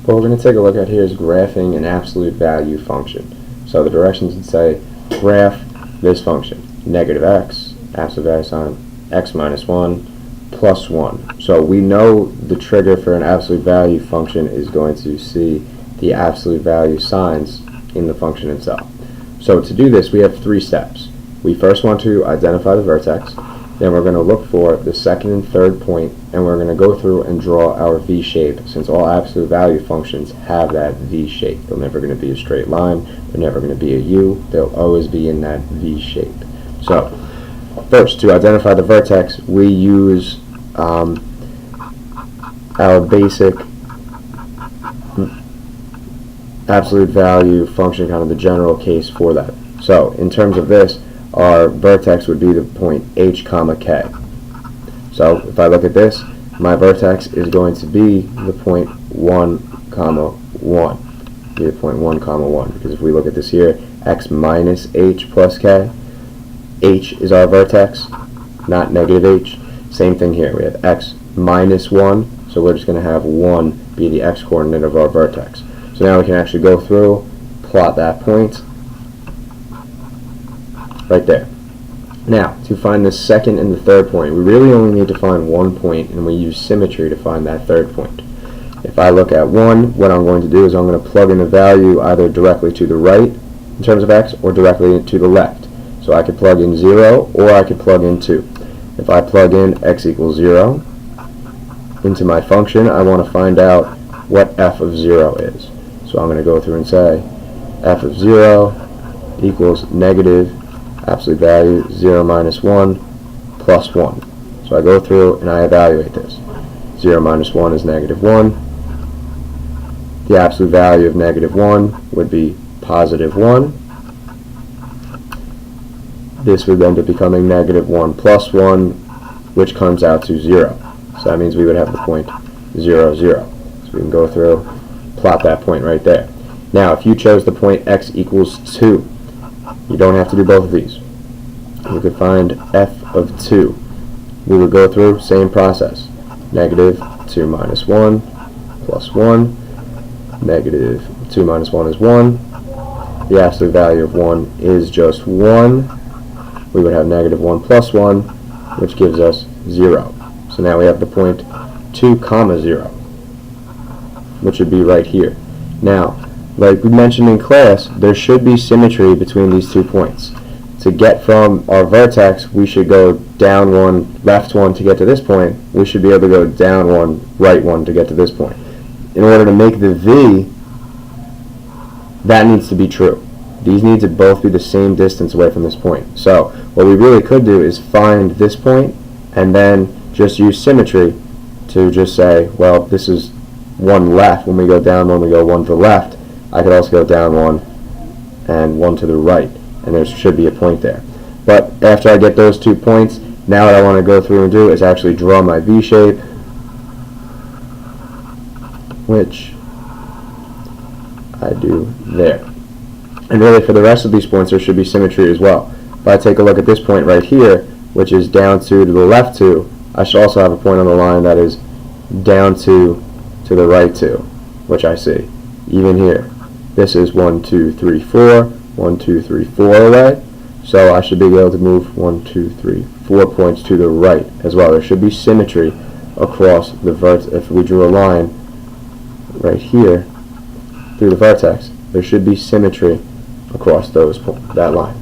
What we're going to take a look at here is graphing an absolute value function. So the directions would say graph this function, negative x, absolute value sign, x minus 1, plus 1. So we know the trigger for an absolute value function is going to see the absolute value signs in the function itself. So to do this, we have 3 steps. We first want to identify the vertex, then we're going to look for the second and third point, and we're going to go through and draw our V shape, since all absolute value functions have that V shape. They're never going to be a straight line, they're never going to be a U, they'll always be in that V shape. So first, to identify the vertex, we use our basic absolute value function, kind of the general case for that. So in terms of this, our vertex would be the point h comma k. So if I look at this, my vertex is going to be the point 1 comma 1. Be the point 1 comma 1, because if we look at this here, x minus h plus k, h is our vertex, not negative h. Same thing here, we have x minus 1, so we're just going to have 1 be the x coordinate of our vertex. So now we can actually go through, plot that point right there. Now, to find the second and the third point, we really only need to find one point, and we use symmetry to find that third point. If I look at 1, what I'm going to do is I'm going to plug in a value either directly to the right in terms of x or directly to the left. So I could plug in 0 or I could plug in 2. If I plug in x equals 0 into my function, I want to find out what f of 0 is. So I'm going to go through and say f of 0 equals negative absolute value 0 minus 1 plus 1. So I go through and I evaluate this. 0 minus 1 is negative 1. The absolute value of negative 1 would be positive 1. This would end up becoming negative 1 plus 1, which comes out to 0. So that means we would have the point 0, 0. So we can go through, plot that point right there. Now, if you chose the point x equals 2, you don't have to do both of these. You could find f of 2. We would go through, same process. Negative 2 minus 1 plus 1. Negative 2 minus 1 is 1. The absolute value of 1 is just 1. We would have negative 1 plus 1, which gives us 0. So now we have the point 2 comma 0, which would be right here. Now, like we mentioned in class, there should be symmetry between these 2 points. To get from our vertex, we should go down 1, left 1 to get to this point. We should be able to go down 1, right 1 to get to this point. In order to make the V, that needs to be true. These need to both be the same distance away from this point. So what we really could do is find this point and then just use symmetry to just say, well, this is 1 left. When we go down 1, we go 1 to the left. I could also go down 1 and 1 to the right, and there should be a point there. But after I get those 2 points, now what I want to go through and do is actually draw my V shape, which I do there. And really for the rest of these points there should be symmetry as well. If I take a look at this point right here, which is down 2 to the left 2, I should also have a point on the line that is down 2 to the right 2, which I see. Even here, this is 1, 2, 3, 4, 1, 2, 3, 4 away. So I should be able to move 1, 2, 3, 4 points to the right as well. There should be symmetry across the vertex. If we drew a line right here through the vertex, there should be symmetry across that line.